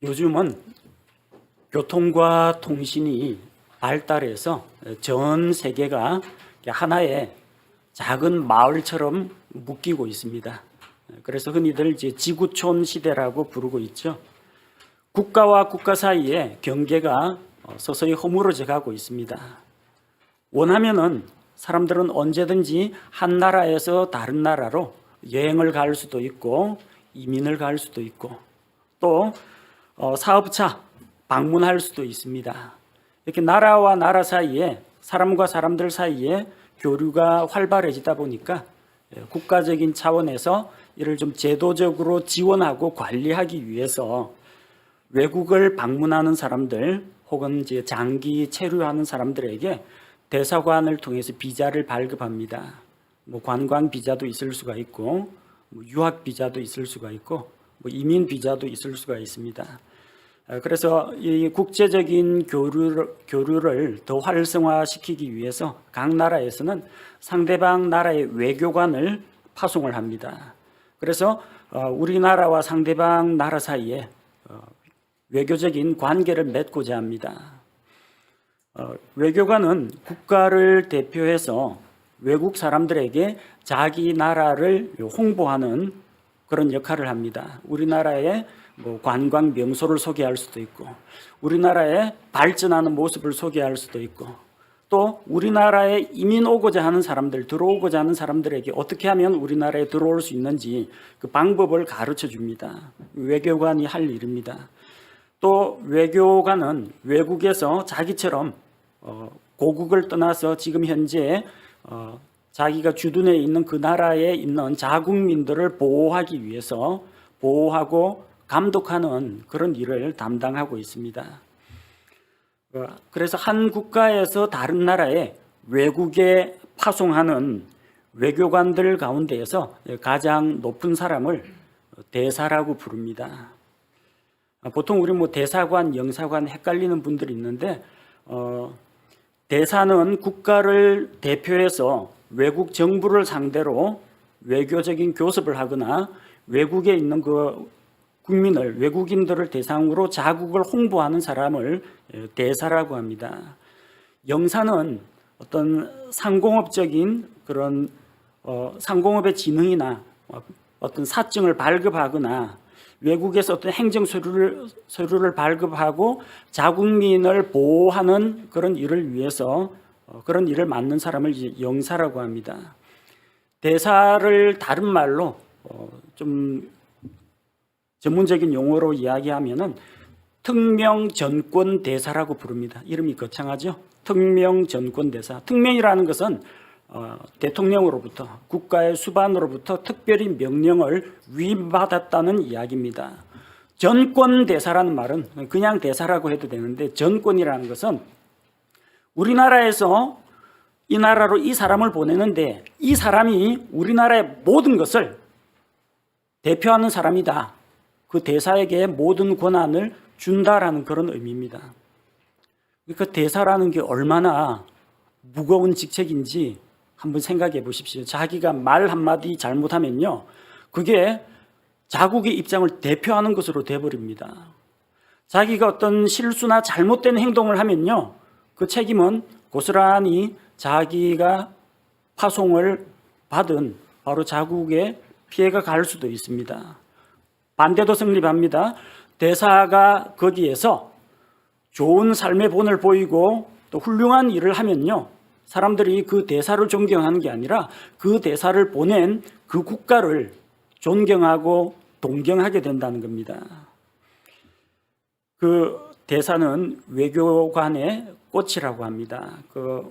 요즘은 교통과 통신이 발달해서 전 세계가 하나의 작은 마을처럼 묶이고 있습니다. 그래서 흔히들 이제 지구촌 시대라고 부르고 있죠. 국가와 국가 사이에 경계가 서서히 허물어져 가고 있습니다. 원하면은 사람들은 언제든지 한 나라에서 다른 나라로 여행을 갈 수도 있고 이민을 갈 수도 있고 또 사업차 방문할 수도 있습니다. 이렇게 나라와 나라 사이에 사람과 사람들 사이에 교류가 활발해지다 보니까 국가적인 차원에서 이를 좀 제도적으로 지원하고 관리하기 위해서 외국을 방문하는 사람들 혹은 이제 장기 체류하는 사람들에게 대사관을 통해서 비자를 발급합니다. 관광 비자도 있을 수가 있고 유학 비자도 있을 수가 있고 이민 비자도 있을 수가 있습니다. 그래서 이 국제적인 교류를 더 활성화시키기 위해서 각 나라에서는 상대방 나라의 외교관을 파송을 합니다. 그래서 우리나라와 상대방 나라 사이에 외교적인 관계를 맺고자 합니다. 외교관은 국가를 대표해서 외국 사람들에게 자기 나라를 홍보하는 그런 역할을 합니다. 우리나라의 관광 명소를 소개할 수도 있고 우리나라의 발전하는 모습을 소개할 수도 있고 또 우리나라에 이민 오고자 하는 사람들, 들어오고자 하는 사람들에게 어떻게 하면 우리나라에 들어올 수 있는지 그 방법을 가르쳐 줍니다. 외교관이 할 일입니다. 또 외교관은 외국에서 자기처럼 고국을 떠나서 지금 현재 자기가 주둔해 있는 그 나라에 있는 자국민들을 보호하기 위해서 보호하고 감독하는 그런 일을 담당하고 있습니다. 그래서 한 국가에서 다른 나라에 외국에 파송하는 외교관들 가운데에서 가장 높은 사람을 대사라고 부릅니다. 보통 우리 대사관, 영사관 헷갈리는 분들이 있는데 대사는 국가를 대표해서 외국 정부를 상대로 외교적인 교섭을 하거나 외국에 있는 그 국민을, 외국인들을 대상으로 자국을 홍보하는 사람을 대사라고 합니다. 영사는 어떤 상공업적인 그런 상공업의 진흥이나 어떤 사증을 발급하거나 외국에서 어떤 행정 서류를 발급하고 자국민을 보호하는 그런 일을 위해서 그런 일을 맡는 사람을 이제 영사라고 합니다. 대사를 다른 말로 좀 전문적인 용어로 이야기하면은 특명 전권 대사라고 부릅니다. 이름이 거창하죠? 특명 전권 대사. 특명이라는 것은 대통령으로부터 국가의 수반으로부터 특별히 명령을 위임받았다는 이야기입니다. 전권 대사라는 말은 그냥 대사라고 해도 되는데 전권이라는 것은 우리나라에서 이 나라로 이 사람을 보내는데 이 사람이 우리나라의 모든 것을 대표하는 사람이다. 그 대사에게 모든 권한을 준다라는 그런 의미입니다. 그러니까 대사라는 게 얼마나 무거운 직책인지 한번 생각해 보십시오. 자기가 말 한마디 잘못하면요, 그게 자국의 입장을 대표하는 것으로 돼버립니다. 자기가 어떤 실수나 잘못된 행동을 하면요, 그 책임은 고스란히 자기가 파송을 받은 바로 자국에 피해가 갈 수도 있습니다. 반대도 성립합니다. 대사가 거기에서 좋은 삶의 본을 보이고 또 훌륭한 일을 하면요, 사람들이 그 대사를 존경하는 게 아니라 그 대사를 보낸 그 국가를 존경하고 동경하게 된다는 겁니다. 그 대사는 외교관의 꽃이라고 합니다. 그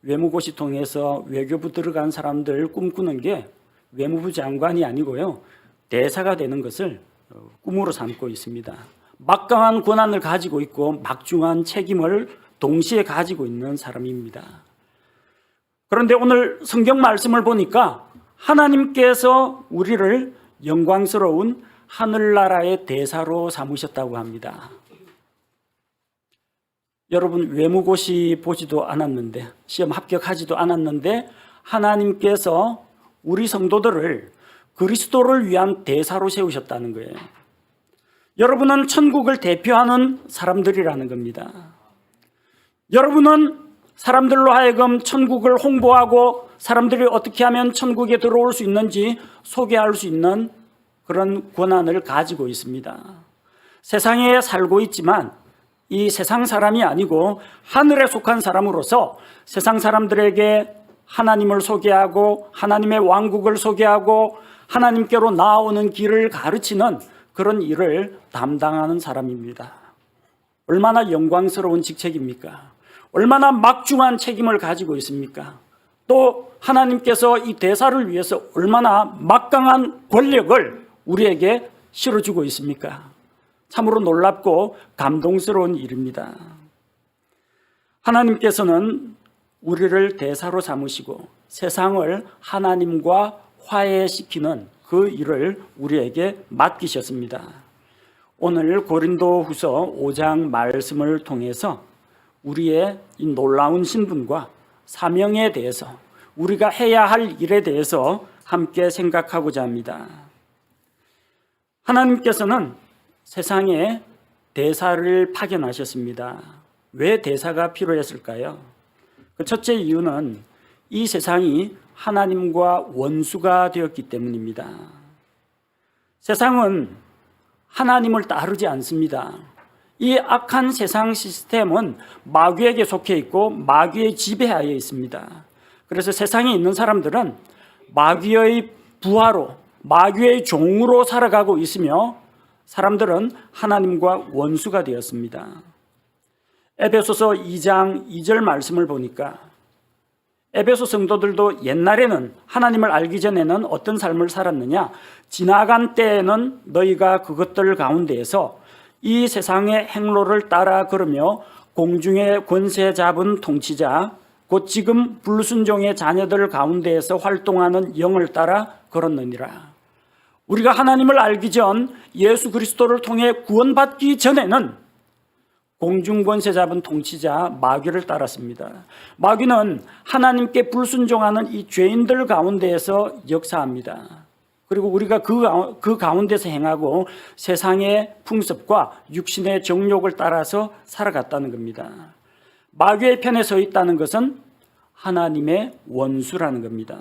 외무고시 통해서 외교부 들어간 사람들 꿈꾸는 게 외무부 장관이 아니고요, 대사가 되는 것을 꿈으로 삼고 있습니다. 막강한 권한을 가지고 있고 막중한 책임을 동시에 가지고 있는 사람입니다. 그런데 오늘 성경 말씀을 보니까 하나님께서 우리를 영광스러운 하늘나라의 대사로 삼으셨다고 합니다. 여러분, 외무고시 보지도 않았는데, 시험 합격하지도 않았는데 하나님께서 우리 성도들을 그리스도를 위한 대사로 세우셨다는 거예요. 여러분은 천국을 대표하는 사람들이라는 겁니다. 여러분은 사람들로 하여금 천국을 홍보하고 사람들이 어떻게 하면 천국에 들어올 수 있는지 소개할 수 있는 그런 권한을 가지고 있습니다. 세상에 살고 있지만 이 세상 사람이 아니고 하늘에 속한 사람으로서 세상 사람들에게 하나님을 소개하고 하나님의 왕국을 소개하고 하나님께로 나아오는 길을 가르치는 그런 일을 담당하는 사람입니다. 얼마나 영광스러운 직책입니까? 얼마나 막중한 책임을 가지고 있습니까? 또 하나님께서 이 대사를 위해서 얼마나 막강한 권력을 우리에게 실어주고 있습니까? 참으로 놀랍고 감동스러운 일입니다. 하나님께서는 우리를 대사로 삼으시고 세상을 하나님과 화해시키는 그 일을 우리에게 맡기셨습니다. 오늘 고린도후서 5장 말씀을 통해서 우리의 이 놀라운 신분과 사명에 대해서 우리가 해야 할 일에 대해서 함께 생각하고자 합니다. 하나님께서는 세상에 대사를 파견하셨습니다. 왜 대사가 필요했을까요? 그 첫째 이유는 이 세상이 하나님과 원수가 되었기 때문입니다. 세상은 하나님을 따르지 않습니다. 이 악한 세상 시스템은 마귀에게 속해 있고 마귀의 지배하에 있습니다. 그래서 세상에 있는 사람들은 마귀의 부하로 마귀의 종으로 살아가고 있으며 사람들은 하나님과 원수가 되었습니다. 에베소서 2장 2절 말씀을 보니까 에베소 성도들도 옛날에는 하나님을 알기 전에는 어떤 삶을 살았느냐? 지나간 때에는 너희가 그것들 가운데에서 이 세상의 행로를 따라 걸으며 공중의 권세 잡은 통치자 곧 지금 불순종의 자녀들 가운데에서 활동하는 영을 따라 걸었느니라. 우리가 하나님을 알기 전 예수 그리스도를 통해 구원받기 전에는 공중 권세 잡은 통치자 마귀를 따랐습니다. 마귀는 하나님께 불순종하는 이 죄인들 가운데에서 역사합니다. 그리고 우리가 그 가운데서 행하고 세상의 풍습과 육신의 정욕을 따라서 살아갔다는 겁니다. 마귀의 편에 서 있다는 것은 하나님의 원수라는 겁니다.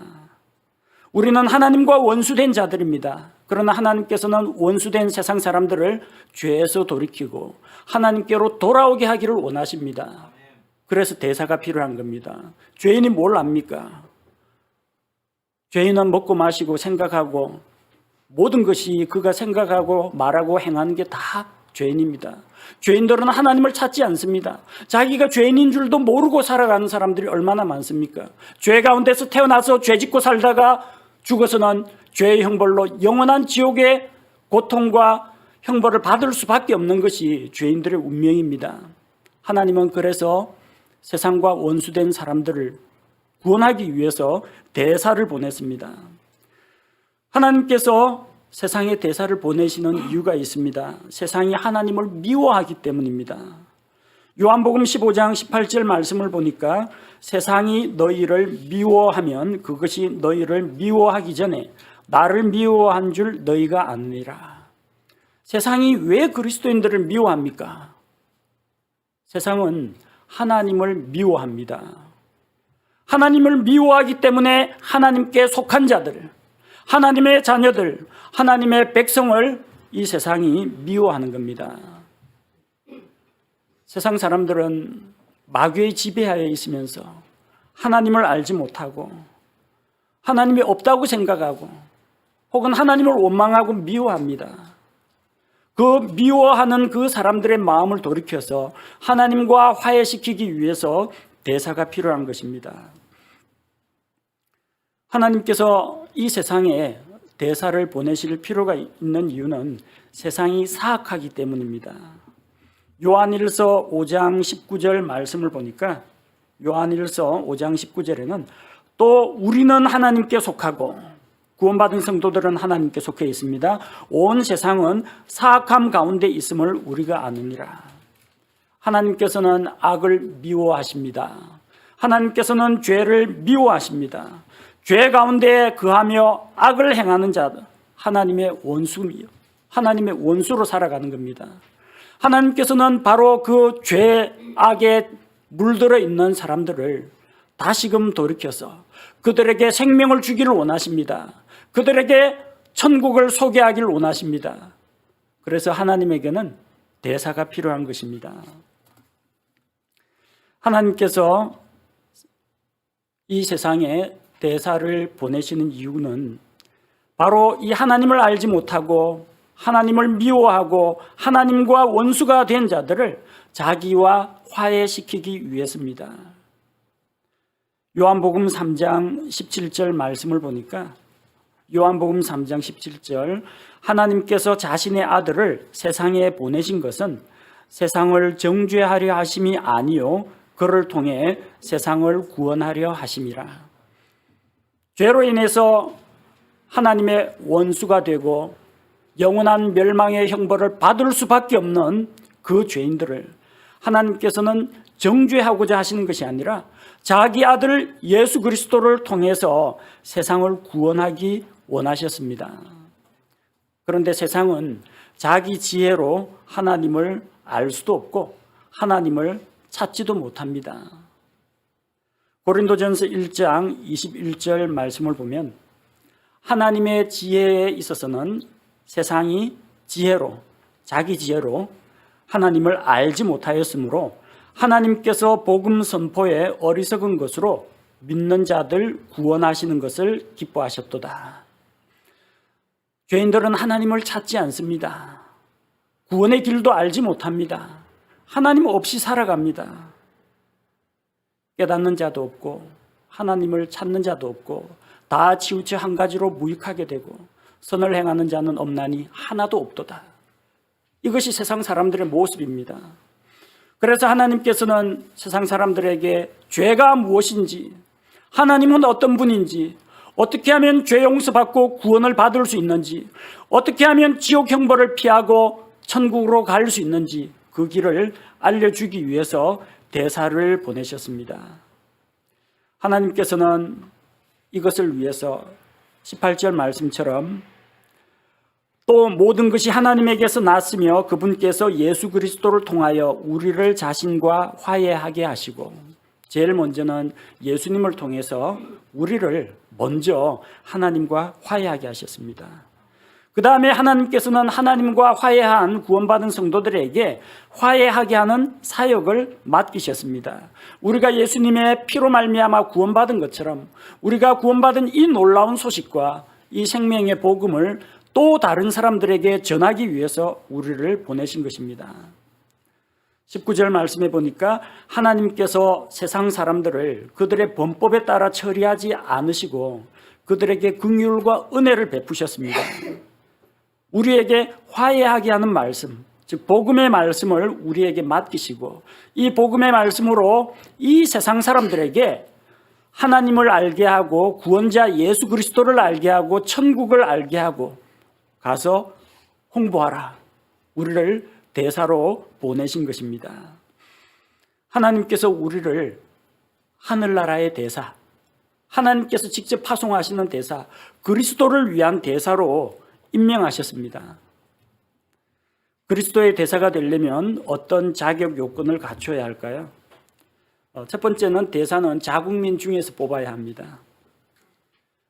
우리는 하나님과 원수된 자들입니다. 그러나 하나님께서는 원수된 세상 사람들을 죄에서 돌이키고 하나님께로 돌아오게 하기를 원하십니다. 그래서 대사가 필요한 겁니다. 죄인이 뭘 압니까? 죄인은 먹고 마시고 생각하고 모든 것이 그가 생각하고 말하고 행하는 게 다 죄인입니다. 죄인들은 하나님을 찾지 않습니다. 자기가 죄인인 줄도 모르고 살아가는 사람들이 얼마나 많습니까? 죄 가운데서 태어나서 죄 짓고 살다가 죽어서는 죄의 형벌로 영원한 지옥의 고통과 형벌을 받을 수밖에 없는 것이 죄인들의 운명입니다. 하나님은 그래서 세상과 원수된 사람들을 구원하기 위해서 대사를 보냈습니다. 하나님께서 세상에 대사를 보내시는 이유가 있습니다. 세상이 하나님을 미워하기 때문입니다. 요한복음 15장 18절 말씀을 보니까 세상이 너희를 미워하면 그것이 너희를 미워하기 전에 나를 미워한 줄 너희가 아느니라. 세상이 왜 그리스도인들을 미워합니까? 세상은 하나님을 미워합니다. 하나님을 미워하기 때문에 하나님께 속한 자들, 하나님의 자녀들, 하나님의 백성을 이 세상이 미워하는 겁니다. 세상 사람들은 마귀의 지배하에 있으면서 하나님을 알지 못하고 하나님이 없다고 생각하고 혹은 하나님을 원망하고 미워합니다. 그 미워하는 그 사람들의 마음을 돌이켜서 하나님과 화해시키기 위해서 대사가 필요한 것입니다. 하나님께서 이 세상에 대사를 보내실 필요가 있는 이유는 세상이 사악하기 때문입니다. 요한일서 5장 19절 말씀을 보니까 요한일서 5장 19절에는 또 우리는 하나님께 속하고 구원받은 성도들은 하나님께 속해 있습니다. 온 세상은 사악함 가운데 있음을 우리가 아느니라. 하나님께서는 악을 미워하십니다. 하나님께서는 죄를 미워하십니다. 죄 가운데 거하며 악을 행하는 자들, 하나님의 원수이며 하나님의 원수로 살아가는 겁니다. 하나님께서는 바로 그 죄악에 물들어 있는 사람들을 다시금 돌이켜서 그들에게 생명을 주기를 원하십니다. 그들에게 천국을 소개하기를 원하십니다. 그래서 하나님에게는 대사가 필요한 것입니다. 하나님께서 이 세상에 대사를 보내시는 이유는 바로 이 하나님을 알지 못하고 하나님을 미워하고 하나님과 원수가 된 자들을 자기와 화해시키기 위해서입니다. 요한복음 3장 17절 말씀을 보니까 요한복음 3장 17절 하나님께서 자신의 아들을 세상에 보내신 것은 세상을 정죄하려 하심이 아니요 그를 통해 세상을 구원하려 하심이라. 죄로 인해서 하나님의 원수가 되고 영원한 멸망의 형벌을 받을 수밖에 없는 그 죄인들을 하나님께서는 정죄하고자 하시는 것이 아니라 자기 아들 예수 그리스도를 통해서 세상을 구원하기 원하셨습니다. 그런데 세상은 자기 지혜로 하나님을 알 수도 없고 하나님을 찾지도 못합니다. 고린도전서 1장 21절 말씀을 보면 하나님의 지혜에 있어서는 세상이 지혜로 자기 지혜로 하나님을 알지 못하였으므로 하나님께서 복음 선포에 어리석은 것으로 믿는 자들 구원하시는 것을 기뻐하셨도다. 죄인들은 하나님을 찾지 않습니다. 구원의 길도 알지 못합니다. 하나님 없이 살아갑니다. 깨닫는 자도 없고 하나님을 찾는 자도 없고 다 치우쳐 한 가지로 무익하게 되고 선을 행하는 자는 없나니 하나도 없도다. 이것이 세상 사람들의 모습입니다. 그래서 하나님께서는 세상 사람들에게 죄가 무엇인지, 하나님은 어떤 분인지, 어떻게 하면 죄 용서받고 구원을 받을 수 있는지, 어떻게 하면 지옥 형벌을 피하고 천국으로 갈 수 있는지 그 길을 알려주기 위해서 대사를 보내셨습니다. 하나님께서는 이것을 위해서 18절 말씀처럼 또 모든 것이 하나님에게서 났으며 그분께서 예수 그리스도를 통하여 우리를 자신과 화해하게 하시고, 제일 먼저는 예수님을 통해서 우리를 먼저 하나님과 화해하게 하셨습니다. 그 다음에 하나님께서는 하나님과 화해한 구원받은 성도들에게 화해하게 하는 사역을 맡기셨습니다. 우리가 예수님의 피로 말미암아 구원받은 것처럼 우리가 구원받은 이 놀라운 소식과 이 생명의 복음을 또 다른 사람들에게 전하기 위해서 우리를 보내신 것입니다. 19절 말씀해 보니까 하나님께서 세상 사람들을 그들의 범법에 따라 처리하지 않으시고 그들에게 긍휼과 은혜를 베푸셨습니다. 우리에게 화해하게 하는 말씀, 즉 복음의 말씀을 우리에게 맡기시고 이 복음의 말씀으로 이 세상 사람들에게 하나님을 알게 하고 구원자 예수 그리스도를 알게 하고 천국을 알게 하고 가서 홍보하라. 우리를 대사로 보내신 것입니다. 하나님께서 우리를 하늘나라의 대사, 하나님께서 직접 파송하시는 대사, 그리스도를 위한 대사로 임명하셨습니다. 그리스도의 대사가 되려면 어떤 자격 요건을 갖춰야 할까요? 첫 번째는 대사는 자국민 중에서 뽑아야 합니다.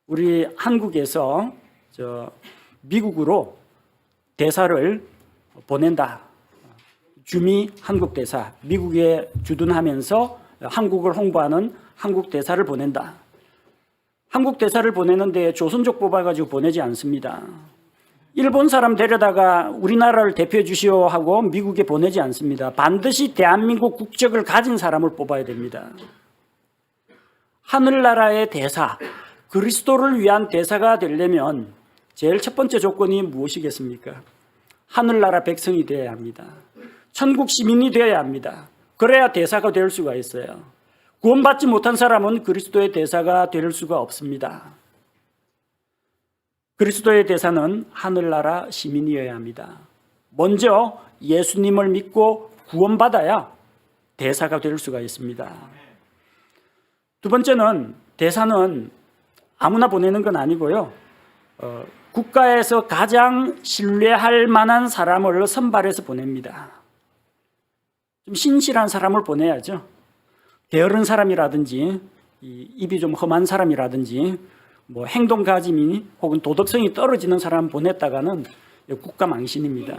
우리 한국에서 미국으로 대사를 보낸다. 주미 한국 대사, 미국에 주둔하면서 한국을 홍보하는 한국 대사를 보낸다. 한국 대사를 보내는데 조선족 뽑아가지고 보내지 않습니다. 일본 사람 데려다가 우리나라를 대표해 주시오 하고 미국에 보내지 않습니다. 반드시 대한민국 국적을 가진 사람을 뽑아야 됩니다. 하늘나라의 대사, 그리스도를 위한 대사가 되려면 제일 첫 번째 조건이 무엇이겠습니까? 하늘나라 백성이 되어야 합니다. 천국 시민이 되어야 합니다. 그래야 대사가 될 수가 있어요. 구원받지 못한 사람은 그리스도의 대사가 될 수가 없습니다. 그리스도의 대사는 하늘나라 시민이어야 합니다. 먼저 예수님을 믿고 구원받아야 대사가 될 수가 있습니다. 두 번째는 대사는 아무나 보내는 건 아니고요. 국가에서 가장 신뢰할 만한 사람을 선발해서 보냅니다. 좀 신실한 사람을 보내야죠. 게으른 사람이라든지 입이 좀 험한 사람이라든지 뭐 행동가짐이 혹은 도덕성이 떨어지는 사람 보냈다가는 국가 망신입니다.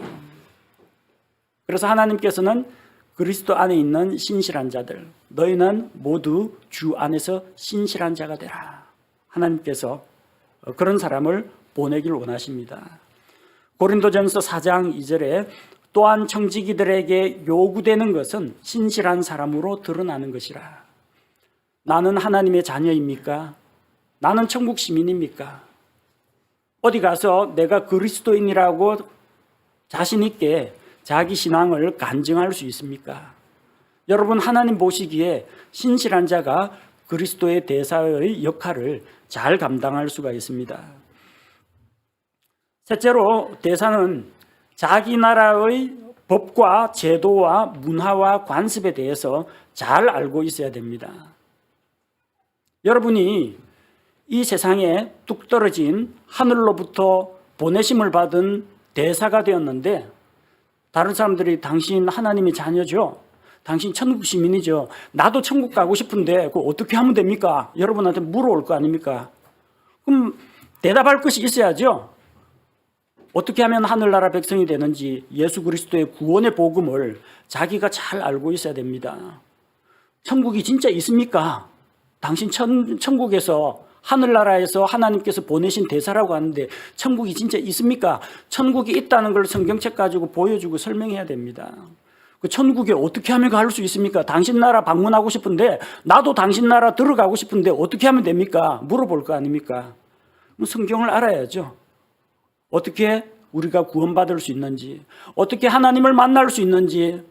그래서 하나님께서는 그리스도 안에 있는 신실한 자들, 너희는 모두 주 안에서 신실한 자가 되라. 하나님께서 그런 사람을 보내길 원하십니다. 고린도전서 4장 2절에 또한 청지기들에게 요구되는 것은 신실한 사람으로 드러나는 것이라. 나는 하나님의 자녀입니까? 나는 천국 시민입니까? 어디 가서 내가 그리스도인이라고 자신 있게 자기 신앙을 간증할 수 있습니까? 여러분, 하나님 보시기에 신실한 자가 그리스도의 대사의 역할을 잘 감당할 수가 있습니다. 셋째로, 대사는 자기 나라의 법과 제도와 문화와 관습에 대해서 잘 알고 있어야 됩니다. 여러분이 이 세상에 뚝 떨어진 하늘로부터 보내심을 받은 대사가 되었는데, 다른 사람들이 당신 하나님의 자녀죠, 당신 천국 시민이죠, 나도 천국 가고 싶은데 그거 어떻게 하면 됩니까? 여러분한테 물어올 거 아닙니까? 그럼 대답할 것이 있어야죠. 어떻게 하면 하늘나라 백성이 되는지 예수 그리스도의 구원의 복음을 자기가 잘 알고 있어야 됩니다. 천국이 진짜 있습니까? 당신 천국에서, 하늘나라에서 하나님께서 보내신 대사라고 하는데 천국이 진짜 있습니까? 천국이 있다는 걸 성경책 가지고 보여주고 설명해야 됩니다. 그 천국에 어떻게 하면 갈 수 있습니까? 당신 나라 방문하고 싶은데, 나도 당신 나라 들어가고 싶은데 어떻게 하면 됩니까? 물어볼 거 아닙니까? 성경을 알아야죠. 어떻게 우리가 구원받을 수 있는지, 어떻게 하나님을 만날 수 있는지,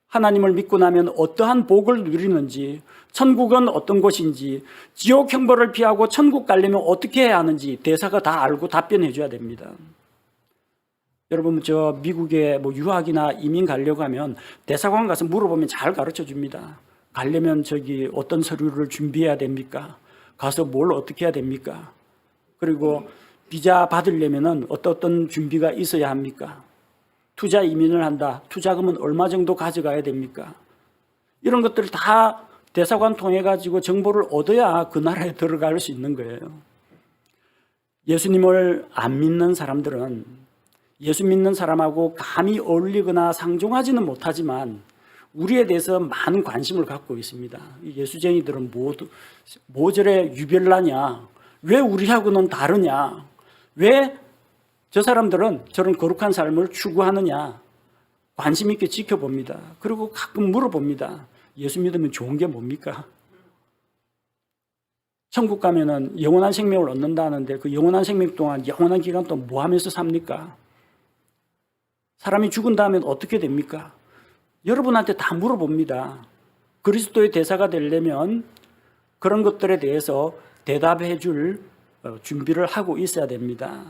하나님을 믿고 나면 어떠한 복을 누리는지, 천국은 어떤 곳인지, 지옥 형벌을 피하고 천국 가려면 어떻게 해야 하는지 대사가 다 알고 답변해 줘야 됩니다. 여러분, 저 미국에 뭐 유학이나 이민 가려고 하면 대사관 가서 물어보면 잘 가르쳐 줍니다. 가려면 저기 어떤 서류를 준비해야 됩니까? 가서 뭘 어떻게 해야 됩니까? 그리고 비자 받으려면은 어떤 준비가 있어야 합니까? 투자 이민을 한다. 투자금은 얼마 정도 가져가야 됩니까? 이런 것들을 다 대사관 통해 가지고 정보를 얻어야 그 나라에 들어갈 수 있는 거예요. 예수님을 안 믿는 사람들은 예수 믿는 사람하고 감히 어울리거나 상종하지는 못하지만 우리에 대해서 많은 관심을 갖고 있습니다. 예수쟁이들은 뭐 저래 유별나냐? 왜 우리하고는 다르냐? 왜 저 사람들은 저런 거룩한 삶을 추구하느냐? 관심 있게 지켜봅니다. 그리고 가끔 물어봅니다. 예수 믿으면 좋은 게 뭡니까? 천국 가면은 영원한 생명을 얻는다는데 그 영원한 생명 동안, 영원한 기간 동안 뭐 하면서 삽니까? 사람이 죽은 다음엔 어떻게 됩니까? 여러분한테 다 물어봅니다. 그리스도의 대사가 되려면 그런 것들에 대해서 대답해 줄 준비를 하고 있어야 됩니다.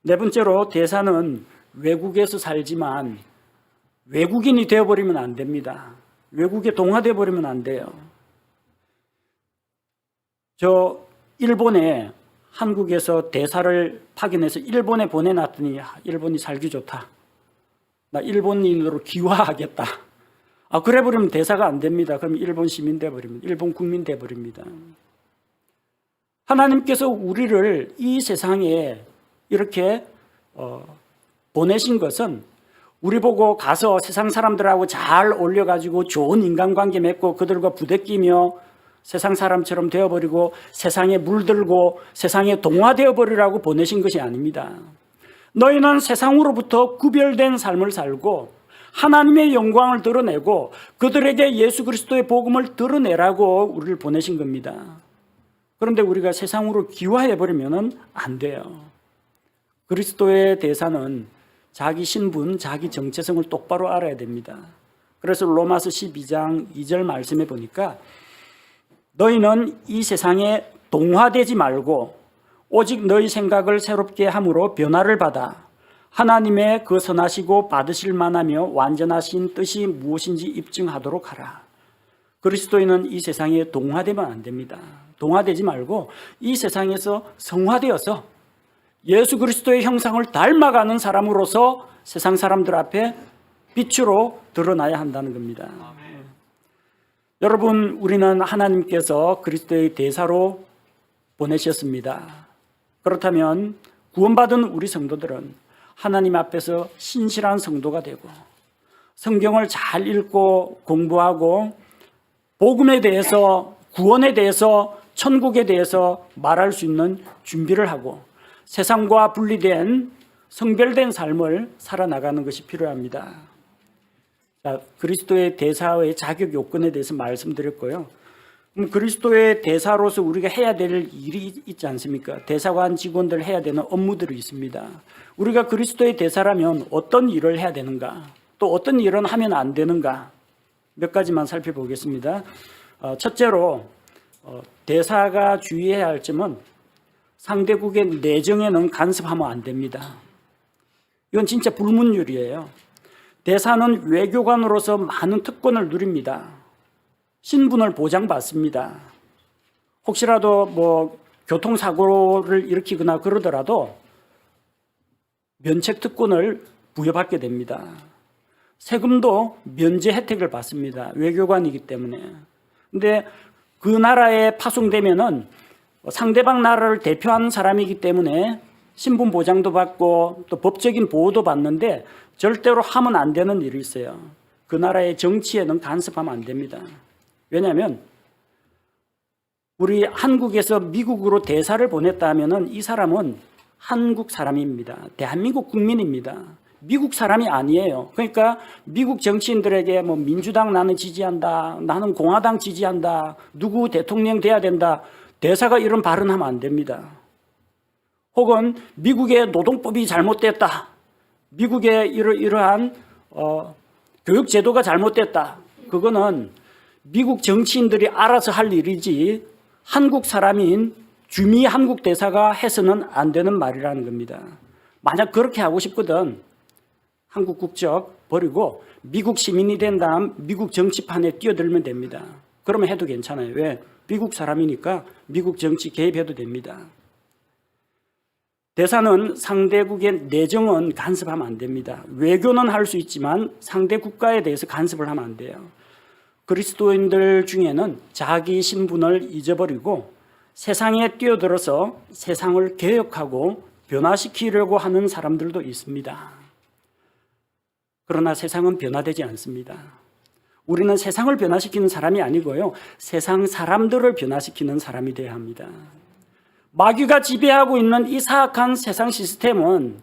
네 번째로, 대사는 외국에서 살지만 외국인이 되어버리면 안 됩니다. 외국에 동화되어 버리면 안 돼요. 저 일본에 한국에서 대사를 파견해서 일본에 보내놨더니 일본이 살기 좋다. 나 일본인으로 귀화하겠다. 그래 버리면 대사가 안 됩니다. 그럼 일본 시민 돼버립니다. 일본 국민 돼버립니다. 하나님께서 우리를 이 세상에 이렇게 보내신 것은 우리 보고 가서 세상 사람들하고 잘 어울려가지고 좋은 인간관계 맺고 그들과 부대끼며 세상 사람처럼 되어버리고 세상에 물들고 세상에 동화되어버리라고 보내신 것이 아닙니다. 너희는 세상으로부터 구별된 삶을 살고 하나님의 영광을 드러내고 그들에게 예수 그리스도의 복음을 드러내라고 우리를 보내신 겁니다. 그런데 우리가 세상으로 기화해버리면 안 돼요. 그리스도의 대사는 자기 신분, 자기 정체성을 똑바로 알아야 됩니다. 그래서 로마서 12장 2절 말씀에 보니까 너희는 이 세상에 동화되지 말고 오직 너희 생각을 새롭게 함으로 변화를 받아 하나님의 그 선하시고 받으실 만하며 완전하신 뜻이 무엇인지 입증하도록 하라. 그리스도인은 이 세상에 동화되면 안 됩니다. 동화되지 말고 이 세상에서 성화되어서 예수 그리스도의 형상을 닮아가는 사람으로서 세상 사람들 앞에 빛으로 드러나야 한다는 겁니다. 여러분, 우리는 하나님께서 그리스도의 대사로 보내셨습니다. 그렇다면 구원받은 우리 성도들은 하나님 앞에서 신실한 성도가 되고 성경을 잘 읽고 공부하고 복음에 대해서, 구원에 대해서, 천국에 대해서 말할 수 있는 준비를 하고 세상과 분리된 성별된 삶을 살아나가는 것이 필요합니다. 자, 그리스도의 대사의 자격 요건에 대해서 말씀드렸고요. 그리스도의 대사로서 우리가 해야 될 일이 있지 않습니까? 대사관 직원들 해야 되는 업무들이 있습니다. 우리가 그리스도의 대사라면 어떤 일을 해야 되는가? 또 어떤 일은 하면 안 되는가? 몇 가지만 살펴보겠습니다. 첫째로 대사가 주의해야 할 점은 상대국의 내정에는 간섭하면 안 됩니다. 이건 진짜 불문율이에요. 대사는 외교관으로서 많은 특권을 누립니다. 신분을 보장받습니다. 혹시라도 교통사고를 일으키거나 그러더라도 면책 특권을 부여받게 됩니다. 세금도 면제 혜택을 받습니다. 외교관이기 때문에. 근데 그 나라에 파송되면은 상대방 나라를 대표하는 사람이기 때문에 신분 보장도 받고 또 법적인 보호도 받는데 절대로 하면 안 되는 일이 있어요. 그 나라의 정치에는 간섭하면 안 됩니다. 왜냐하면 우리 한국에서 미국으로 대사를 보냈다 하면은 이 사람은 한국 사람입니다. 대한민국 국민입니다. 미국 사람이 아니에요. 그러니까 미국 정치인들에게 민주당 나는 지지한다, 나는 공화당 지지한다, 누구 대통령 돼야 된다, 대사가 이런 발언하면 안 됩니다. 혹은 미국의 노동법이 잘못됐다, 미국의 이러한 교육 제도가 잘못됐다, 그거는 미국 정치인들이 알아서 할 일이지 한국 사람인 주미 한국 대사가 해서는 안 되는 말이라는 겁니다. 만약 그렇게 하고 싶거든 한국 국적 버리고 미국 시민이 된 다음 미국 정치판에 뛰어들면 됩니다. 그러면 해도 괜찮아요. 왜? 미국 사람이니까 미국 정치 개입해도 됩니다. 대사는 상대국의 내정은 간섭하면 안 됩니다. 외교는 할 수 있지만 상대 국가에 대해서 간섭을 하면 안 돼요. 그리스도인들 중에는 자기 신분을 잊어버리고 세상에 뛰어들어서 세상을 개혁하고 변화시키려고 하는 사람들도 있습니다. 그러나 세상은 변화되지 않습니다. 우리는 세상을 변화시키는 사람이 아니고요, 세상 사람들을 변화시키는 사람이 되어야 합니다. 마귀가 지배하고 있는 이 사악한 세상 시스템은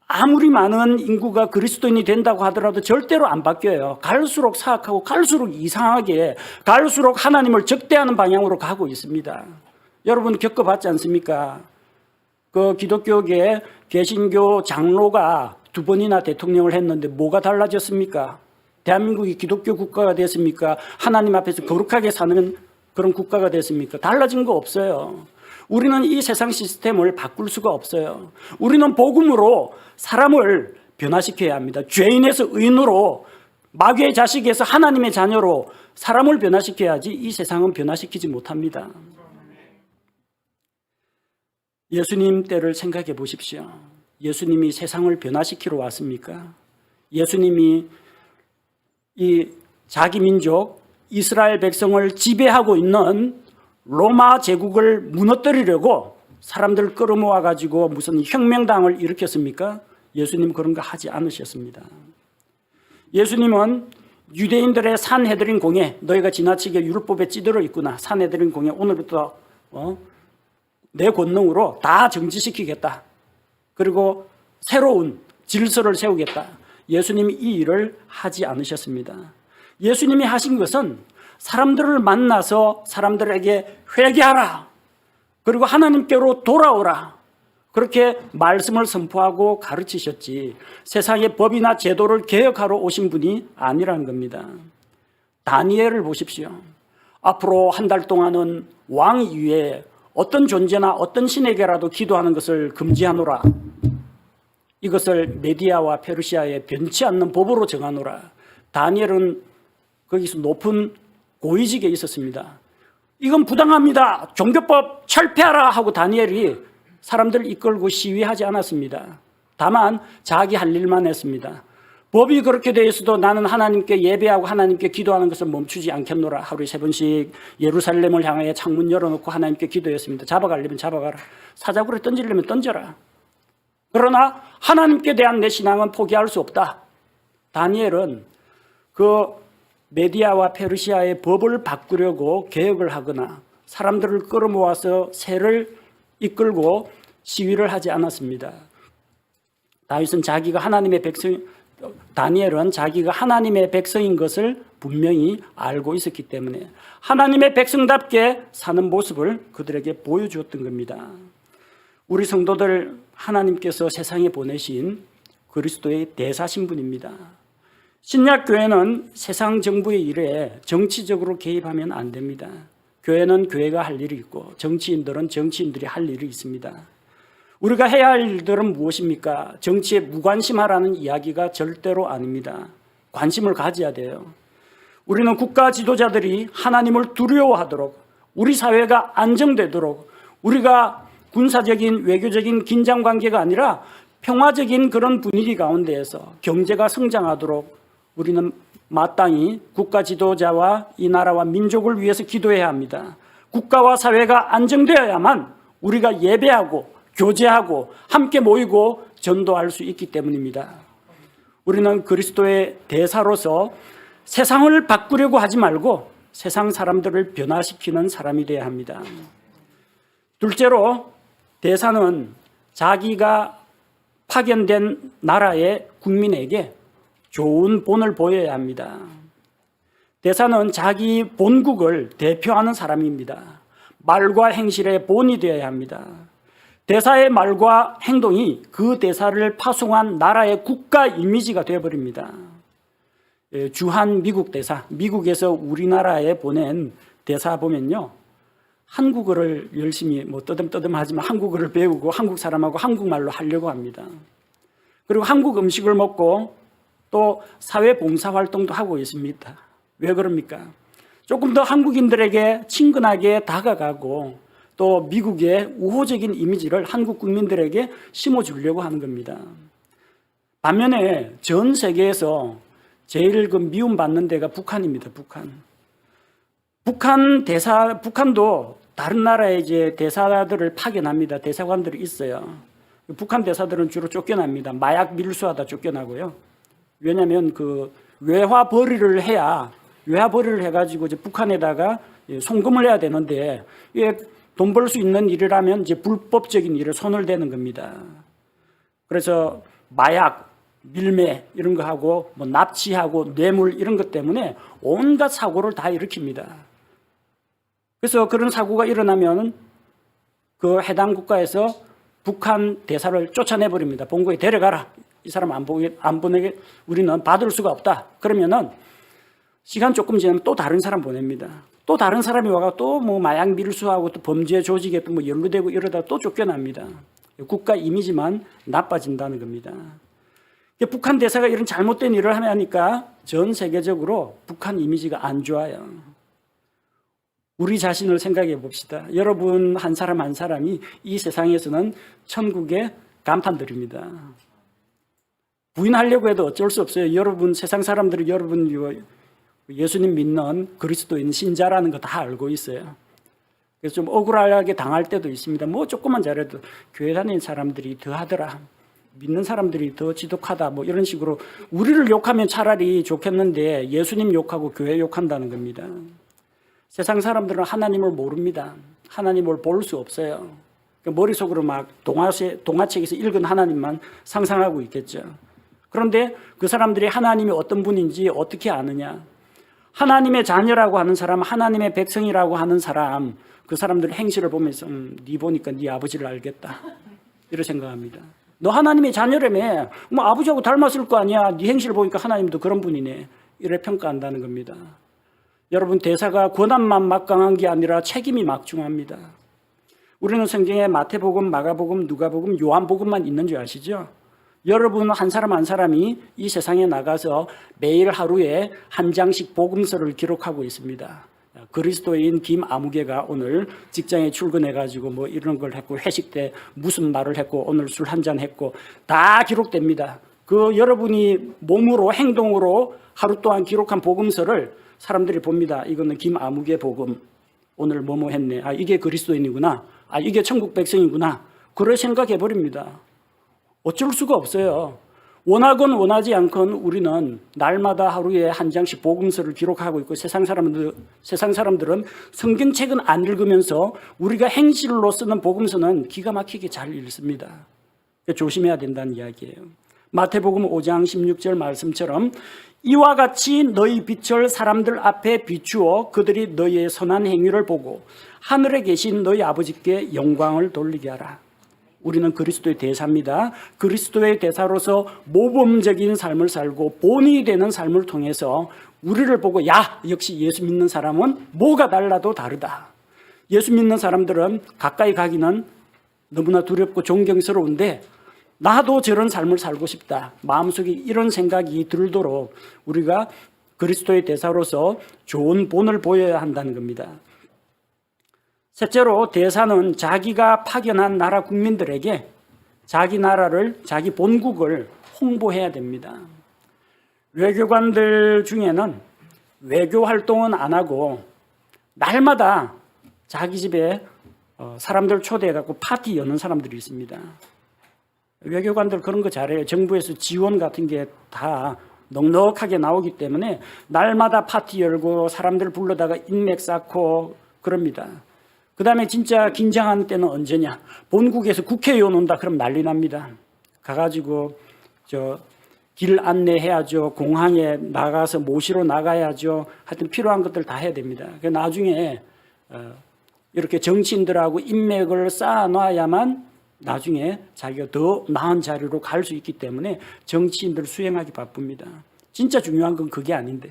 아무리 많은 인구가 그리스도인이 된다고 하더라도 절대로 안 바뀌어요. 갈수록 사악하고 갈수록 이상하게, 갈수록 하나님을 적대하는 방향으로 가고 있습니다. 여러분 겪어봤지 않습니까? 그 기독교계 개신교 장로가 2번이나 대통령을 했는데 뭐가 달라졌습니까? 대한민국이 기독교 국가가 됐습니까? 하나님 앞에서 거룩하게 사는 그런 국가가 됐습니까? 달라진 거 없어요. 우리는 이 세상 시스템을 바꿀 수가 없어요. 우리는 복음으로 사람을 변화시켜야 합니다. 죄인에서 의인으로, 마귀의 자식에서 하나님의 자녀로 사람을 변화시켜야지 이 세상은 변화시키지 못합니다. 예수님 때를 생각해 보십시오. 예수님이 세상을 변화시키러 왔습니까? 예수님이 이 자기 민족 이스라엘 백성을 지배하고 있는 로마 제국을 무너뜨리려고 사람들을 끌어모아 가지고 무슨 혁명당을 일으켰습니까? 예수님 그런 거 하지 않으셨습니다. 예수님은 유대인들의 산헤드린 공회, 너희가 지나치게 율법에 찌들어 있구나, 산헤드린 공회 오늘부터 내 권능으로 다 정지시키겠다, 그리고 새로운 질서를 세우겠다. 예수님이 이 일을 하지 않으셨습니다. 예수님이 하신 것은 사람들을 만나서 사람들에게 회개하라, 그리고 하나님께로 돌아오라, 그렇게 말씀을 선포하고 가르치셨지 세상의 법이나 제도를 개혁하러 오신 분이 아니라는 겁니다. 다니엘을 보십시오. 앞으로 한 달 동안은 왕 이외에 어떤 존재나 어떤 신에게라도 기도하는 것을 금지하노라. 이것을 메디아와 페르시아에 변치 않는 법으로 정하노라. 다니엘은 거기서 높은 고위직에 있었습니다. 이건 부당합니다, 종교법 철폐하라 하고 다니엘이 사람들 이끌고 시위하지 않았습니다. 다만 자기 할 일만 했습니다. 법이 그렇게 되어 있어도 나는 하나님께 예배하고 하나님께 기도하는 것을 멈추지 않겠노라. 하루에 3번씩 예루살렘을 향하여 창문 열어놓고 하나님께 기도했습니다. 잡아가려면 잡아가라. 사자굴에 던지려면 던져라. 그러나 하나님께 대한 내 신앙은 포기할 수 없다. 다니엘은 그 메디아와 페르시아의 법을 바꾸려고 개혁을 하거나 사람들을 끌어모아서 세를 이끌고 시위를 하지 않았습니다. 다니엘은 자기가 하나님의 백성인 것을 분명히 알고 있었기 때문에 하나님의 백성답게 사는 모습을 그들에게 보여주었던 겁니다. 우리 성도들 하나님께서 세상에 보내신 그리스도의 대사신분입니다. 신약교회는 세상 정부의 일에 정치적으로 개입하면 안 됩니다. 교회는 교회가 할 일이 있고 정치인들은 정치인들이 할 일이 있습니다. 우리가 해야 할 일들은 무엇입니까? 정치에 무관심하라는 이야기가 절대로 아닙니다. 관심을 가져야 돼요. 우리는 국가 지도자들이 하나님을 두려워하도록, 우리 사회가 안정되도록, 우리가 군사적인 외교적인 긴장 관계가 아니라 평화적인 그런 분위기 가운데에서 경제가 성장하도록 우리는 마땅히 국가 지도자와 이 나라와 민족을 위해서 기도해야 합니다. 국가와 사회가 안정되어야만 우리가 예배하고 교제하고 함께 모이고 전도할 수 있기 때문입니다. 우리는 그리스도의 대사로서 세상을 바꾸려고 하지 말고 세상 사람들을 변화시키는 사람이 되어야 합니다. 둘째로 대사는 자기가 파견된 나라의 국민에게 좋은 본을 보여야 합니다. 대사는 자기 본국을 대표하는 사람입니다. 말과 행실의 본이 되어야 합니다. 대사의 말과 행동이 그 대사를 파송한 나라의 국가 이미지가 되어버립니다. 주한 미국 대사, 미국에서 우리나라에 보낸 대사 보면요, 한국어를 열심히 떠듬떠듬하지만 한국어를 배우고 한국 사람하고 한국말로 하려고 합니다. 그리고 한국 음식을 먹고 또 사회 봉사활동도 하고 있습니다. 왜 그럽니까? 조금 더 한국인들에게 친근하게 다가가고 또 미국의 우호적인 이미지를 한국 국민들에게 심어주려고 하는 겁니다. 반면에 전 세계에서 제일 미움받는 데가 북한입니다. 북한도 다른 나라에 이제 대사들을 파견합니다. 대사관들이 있어요. 북한 대사들은 주로 쫓겨납니다. 마약 밀수하다 쫓겨나고요. 왜냐하면 그 외화 벌이를 해가지고 이제 북한에다가 송금을 해야 되는데 이게 돈 벌 수 있는 일이라면 이제 불법적인 일에 손을 대는 겁니다. 그래서 마약, 밀매 이런 거 하고 뭐 납치하고 뇌물 이런 것 때문에 온갖 사고를 다 일으킵니다. 그래서 그런 사고가 일어나면 그 해당 국가에서 북한 대사를 쫓아내 버립니다. 본국에 데려가라. 이 사람 안 보내게 우리는 받을 수가 없다. 그러면은 시간 조금 지나면 또 다른 사람 보냅니다. 또 다른 사람이 와가 또 뭐 마약 밀수하고 또 범죄 조직에 또 뭐 연루되고 이러다 또 쫓겨납니다. 국가 이미지만 나빠진다는 겁니다. 북한 대사가 이런 잘못된 일을 하니까 전 세계적으로 북한 이미지가 안 좋아요. 우리 자신을 생각해 봅시다. 여러분 한 사람 한 사람이 이 세상에서는 천국의 간판들입니다. 부인하려고 해도 어쩔 수 없어요. 여러분 세상 사람들이 여러분 예수님 믿는 그리스도인 신자라는 거 다 알고 있어요. 그래서 좀 억울하게 당할 때도 있습니다. 뭐 조금만 잘해도 교회 다니는 사람들이 더 하더라. 믿는 사람들이 더 지독하다. 뭐 이런 식으로 우리를 욕하면 차라리 좋겠는데 예수님 욕하고 교회 욕한다는 겁니다. 세상 사람들은 하나님을 모릅니다. 하나님을 볼 수 없어요. 머릿속으로 막 동화책에서 읽은 하나님만 상상하고 있겠죠. 그런데 그 사람들이 하나님이 어떤 분인지 어떻게 아느냐? 하나님의 자녀라고 하는 사람, 하나님의 백성이라고 하는 사람, 그 사람들의 행실을 보면서 네 보니까 네 아버지를 알겠다. 이렇게 생각합니다. 너 하나님의 자녀라며 뭐 아버지하고 닮았을 거 아니야. 네 행실을 보니까 하나님도 그런 분이네. 이렇게 평가한다는 겁니다. 여러분 대사가 권한만 막강한 게 아니라 책임이 막중합니다. 우리는 성경에 마태복음, 마가복음, 누가복음, 요한복음만 있는 줄 아시죠? 여러분 한 사람 한 사람이 이 세상에 나가서 매일 하루에 한 장씩 복음서를 기록하고 있습니다. 그리스도인 김아무개가 오늘 직장에 출근해가지고 뭐 이런 걸 했고 회식 때 무슨 말을 했고 오늘 술 한잔 했고 다 기록됩니다. 그 여러분이 몸으로 행동으로 하루 동안 기록한 복음서를 사람들이 봅니다. 이거는 김아무개 복음. 오늘 뭐뭐 했네. 아, 이게 그리스도인이구나. 아, 이게 천국 백성이구나. 그걸 생각해버립니다. 어쩔 수가 없어요. 원하건 원하지 않건 우리는 날마다 하루에 한 장씩 복음서를 기록하고 있고 세상 사람들은 성경책은 안 읽으면서 우리가 행실로 쓰는 복음서는 기가 막히게 잘 읽습니다. 조심해야 된다는 이야기예요. 마태복음 5장 16절 말씀처럼 이와 같이 너희 빛을 사람들 앞에 비추어 그들이 너희의 선한 행위를 보고 하늘에 계신 너희 아버지께 영광을 돌리게 하라. 우리는 그리스도의 대사입니다. 그리스도의 대사로서 모범적인 삶을 살고 본이 되는 삶을 통해서 우리를 보고 야, 역시 예수 믿는 사람은 뭐가 달라도 다르다. 예수 믿는 사람들은 가까이 가기는 너무나 두렵고 존경스러운데 나도 저런 삶을 살고 싶다. 마음속에 이런 생각이 들도록 우리가 그리스도의 대사로서 좋은 본을 보여야 한다는 겁니다. 셋째로 대사는 자기가 파견한 나라 국민들에게 자기 나라를, 자기 본국을 홍보해야 됩니다. 외교관들 중에는 외교 활동은 안 하고 날마다 자기 집에 사람들 초대해갖고 파티 여는 사람들이 있습니다. 외교관들 그런 거 잘해요. 정부에서 지원 같은 게 다 넉넉하게 나오기 때문에 날마다 파티 열고 사람들 불러다가 인맥 쌓고 그럽니다. 그 다음에 진짜 긴장하는 때는 언제냐? 본국에서 국회의원 온다 그럼 난리 납니다. 가가지고 길 안내해야죠. 공항에 나가서 모시러 나가야죠. 하여튼 필요한 것들 다 해야 됩니다. 나중에 이렇게 정치인들하고 인맥을 쌓아놔야만 나중에 자기가 더 나은 자리로 갈 수 있기 때문에 정치인들 수행하기 바쁩니다. 진짜 중요한 건 그게 아닌데.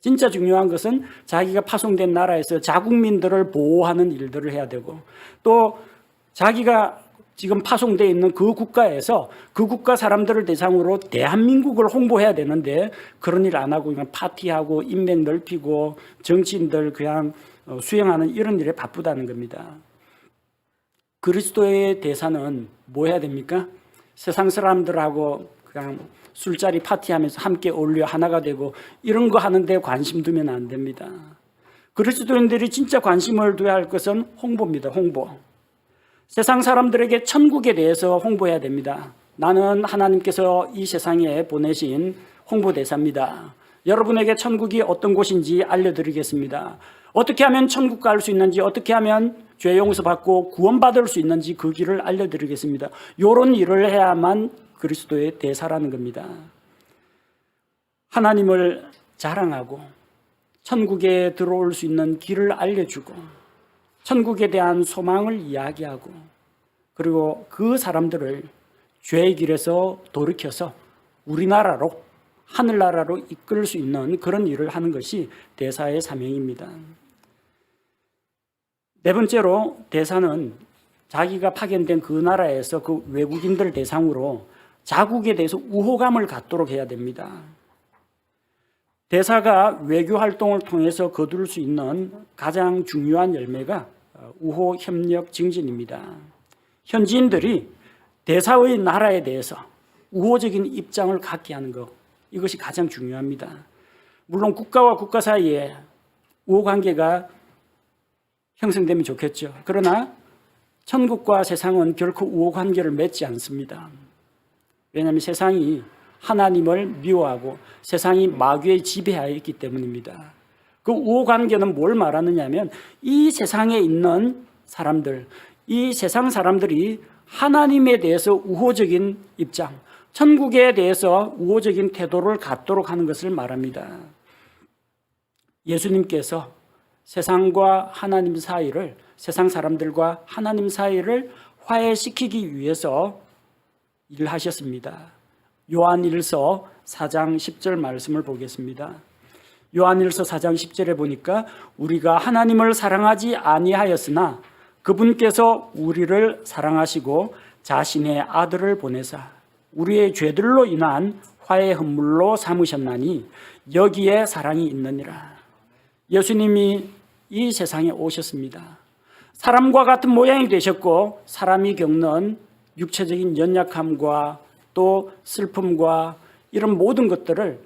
진짜 중요한 것은 자기가 파송된 나라에서 자국민들을 보호하는 일들을 해야 되고 또 자기가 지금 파송되어 있는 그 국가에서 그 국가 사람들을 대상으로 대한민국을 홍보해야 되는데 그런 일 안 하고 그냥 파티하고 인맥 넓히고 정치인들 그냥 수행하는 이런 일에 바쁘다는 겁니다. 그리스도의 대사는 뭐 해야 됩니까? 세상 사람들하고 그냥 술자리 파티하면서 함께 어울려 하나가 되고 이런 거 하는데 관심 두면 안 됩니다. 그리스도인들이 진짜 관심을 둬야 할 것은 홍보입니다. 홍보. 세상 사람들에게 천국에 대해서 홍보해야 됩니다. 나는 하나님께서 이 세상에 보내신 홍보대사입니다. 여러분에게 천국이 어떤 곳인지 알려드리겠습니다. 어떻게 하면 천국 갈 수 있는지, 어떻게 하면 죄 용서받고 구원받을 수 있는지 그 길을 알려드리겠습니다. 이런 일을 해야만 그리스도의 대사라는 겁니다. 하나님을 자랑하고 천국에 들어올 수 있는 길을 알려주고 천국에 대한 소망을 이야기하고 그리고 그 사람들을 죄의 길에서 돌이켜서 우리나라로 하늘나라로 이끌 수 있는 그런 일을 하는 것이 대사의 사명입니다. 네 번째로 대사는 자기가 파견된 그 나라에서 그 외국인들 대상으로 자국에 대해서 우호감을 갖도록 해야 됩니다. 대사가 외교 활동을 통해서 거둘 수 있는 가장 중요한 열매가 우호 협력 증진입니다. 현지인들이 대사의 나라에 대해서 우호적인 입장을 갖게 하는 것, 이것이 가장 중요합니다. 물론 국가와 국가 사이에 우호 관계가 형성되면 좋겠죠. 그러나 천국과 세상은 결코 우호 관계를 맺지 않습니다. 왜냐하면 세상이 하나님을 미워하고 세상이 마귀의 지배하에 있기 때문입니다. 그 우호 관계는 뭘 말하느냐 하면 이 세상에 있는 사람들, 이 세상 사람들이 하나님에 대해서 우호적인 입장, 천국에 대해서 우호적인 태도를 갖도록 하는 것을 말합니다. 예수님께서 세상과 하나님 사이를, 세상 사람들과 하나님 사이를 화해시키기 위해서 일하셨습니다. 요한일서 4장 10절 말씀을 보겠습니다. 요한일서 4장 10절에 보니까 우리가 하나님을 사랑하지 아니하였으나 그분께서 우리를 사랑하시고 자신의 아들을 보내사 우리의 죄들로 인한 화해 헌물로 삼으셨나니 여기에 사랑이 있느니라. 예수님이 이 세상에 오셨습니다. 사람과 같은 모양이 되셨고 사람이 겪는 육체적인 연약함과 또 슬픔과 이런 모든 것들을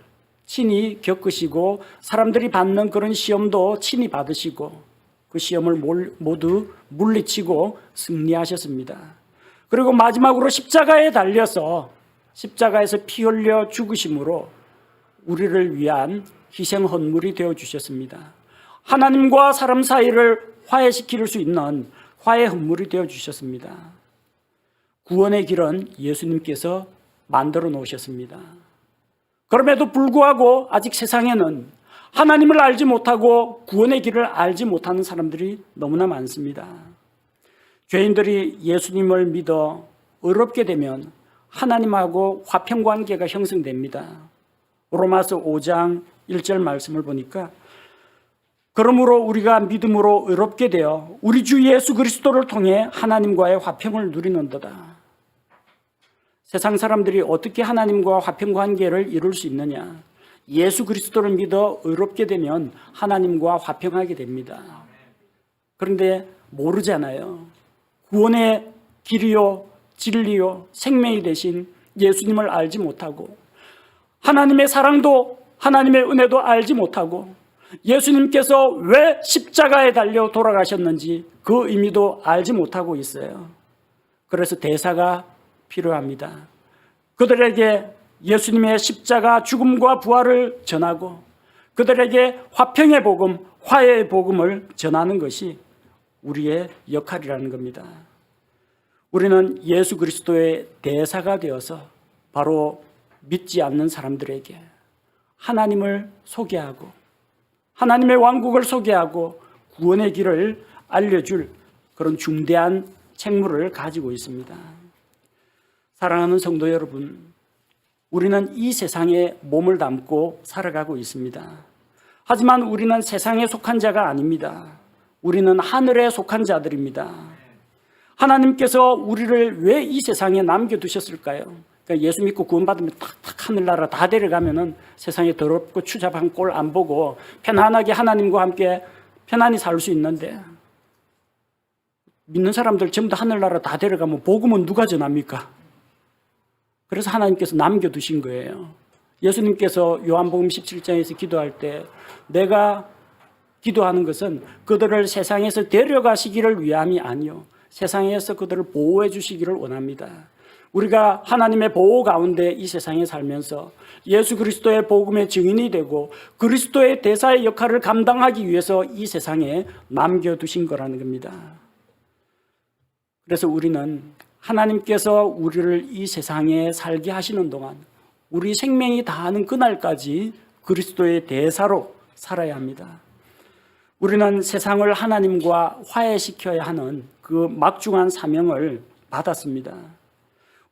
친히 겪으시고 사람들이 받는 그런 시험도 친히 받으시고 그 시험을 모두 물리치고 승리하셨습니다. 그리고 마지막으로 십자가에 달려서 십자가에서 피 흘려 죽으심으로 우리를 위한 희생 헌물이 되어 주셨습니다. 하나님과 사람 사이를 화해시킬 수 있는 화해 헌물이 되어 주셨습니다. 구원의 길은 예수님께서 만들어 놓으셨습니다. 그럼에도 불구하고 아직 세상에는 하나님을 알지 못하고 구원의 길을 알지 못하는 사람들이 너무나 많습니다. 죄인들이 예수님을 믿어 어렵게 되면 하나님하고 화평관계가 형성됩니다. 로마서 5장 1절 말씀을 보니까 그러므로 우리가 믿음으로 의롭게 되어 우리 주 예수 그리스도를 통해 하나님과의 화평을 누리는도다. 세상 사람들이 어떻게 하나님과 화평관계를 이룰 수 있느냐? 예수 그리스도를 믿어 의롭게 되면 하나님과 화평하게 됩니다. 그런데 모르잖아요. 구원의 길이요 진리요 생명이 되신 예수님을 알지 못하고 하나님의 사랑도 하나님의 은혜도 알지 못하고 예수님께서 왜 십자가에 달려 돌아가셨는지 그 의미도 알지 못하고 있어요. 그래서 대사가 필요합니다. 그들에게 예수님의 십자가 죽음과 부활을 전하고 그들에게 화평의 복음, 화해의 복음을 전하는 것이 우리의 역할이라는 겁니다. 우리는 예수 그리스도의 대사가 되어서 바로 믿지 않는 사람들에게 하나님을 소개하고 하나님의 왕국을 소개하고 구원의 길을 알려줄 그런 중대한 책무를 가지고 있습니다. 사랑하는 성도 여러분, 우리는 이 세상에 몸을 담고 살아가고 있습니다. 하지만 우리는 세상에 속한 자가 아닙니다. 우리는 하늘에 속한 자들입니다. 하나님께서 우리를 왜 이 세상에 남겨두셨을까요? 그러니까 예수 믿고 구원받으면 탁탁 하늘나라 다 데려가면은 세상에 더럽고 추잡한 꼴 안 보고 편안하게 하나님과 함께 편안히 살 수 있는데 믿는 사람들 전부 다 하늘나라 다 데려가면 복음은 누가 전합니까? 그래서 하나님께서 남겨두신 거예요. 예수님께서 요한복음 17장에서 기도할 때 내가 기도하는 것은 그들을 세상에서 데려가시기를 위함이 아니요 세상에서 그들을 보호해 주시기를 원합니다. 우리가 하나님의 보호 가운데 이 세상에 살면서 예수 그리스도의 복음의 증인이 되고 그리스도의 대사의 역할을 감당하기 위해서 이 세상에 남겨두신 거라는 겁니다. 그래서 우리는 하나님께서 우리를 이 세상에 살게 하시는 동안 우리 생명이 다하는 그날까지 그리스도의 대사로 살아야 합니다. 우리는 세상을 하나님과 화해시켜야 하는 그 막중한 사명을 받았습니다.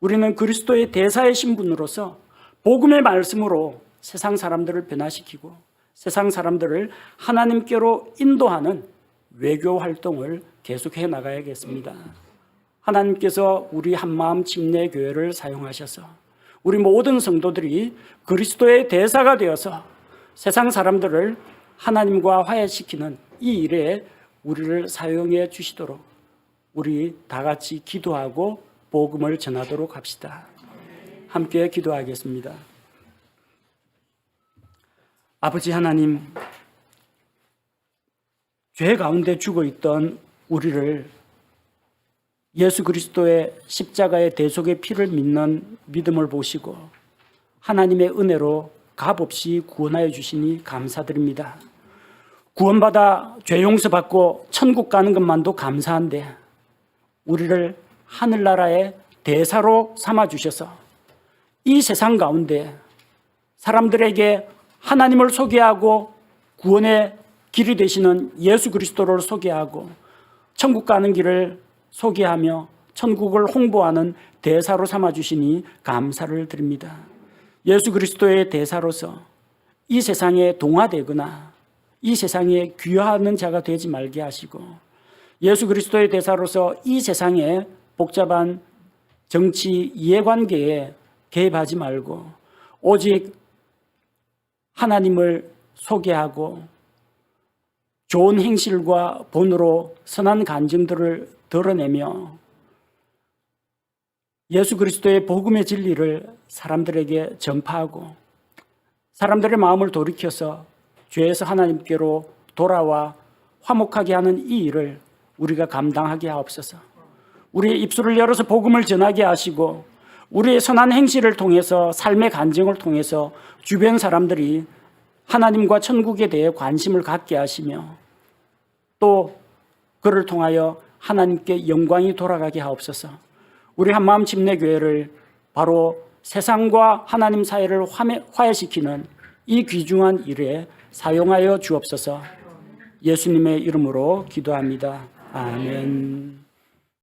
우리는 그리스도의 대사의 신분으로서 복음의 말씀으로 세상 사람들을 변화시키고 세상 사람들을 하나님께로 인도하는 외교 활동을 계속해 나가야겠습니다. 하나님께서 우리 한마음 침례교회를 사용하셔서 우리 모든 성도들이 그리스도의 대사가 되어서 세상 사람들을 하나님과 화해시키는 이 일에 우리를 사용해 주시도록 우리 다 같이 기도하고 복음을 전하도록 합시다. 함께 기도하겠습니다. 아버지 하나님, 죄 가운데 죽어있던 우리를 예수 그리스도의 십자가의 대속의 피를 믿는 믿음을 보시고 하나님의 은혜로 값없이 구원하여 주시니 감사드립니다. 구원받아 죄 용서받고 천국 가는 것만도 감사한데 우리를 하늘나라의 대사로 삼아주셔서 이 세상 가운데 사람들에게 하나님을 소개하고 구원의 길이 되시는 예수 그리스도를 소개하고 천국 가는 길을 소개하며 천국을 홍보하는 대사로 삼아주시니 감사를 드립니다. 예수 그리스도의 대사로서 이 세상에 동화되거나 이 세상에 귀화하는 자가 되지 말게 하시고 예수 그리스도의 대사로서 이 세상에 복잡한 정치 이해관계에 개입하지 말고 오직 하나님을 소개하고 좋은 행실과 본으로 선한 간증들을 드러내며 예수 그리스도의 복음의 진리를 사람들에게 전파하고 사람들의 마음을 돌이켜서 죄에서 하나님께로 돌아와 화목하게 하는 이 일을 우리가 감당하게 하옵소서. 우리의 입술을 열어서 복음을 전하게 하시고 우리의 선한 행실을 통해서 삶의 간증을 통해서 주변 사람들이 하나님과 천국에 대해 관심을 갖게 하시며 또 그를 통하여 하나님께 영광이 돌아가게 하옵소서. 우리 한마음 침례교회를 바로 세상과 하나님 사이를 화해시키는 이 귀중한 일에 사용하여 주옵소서. 예수님의 이름으로 기도합니다. 아멘.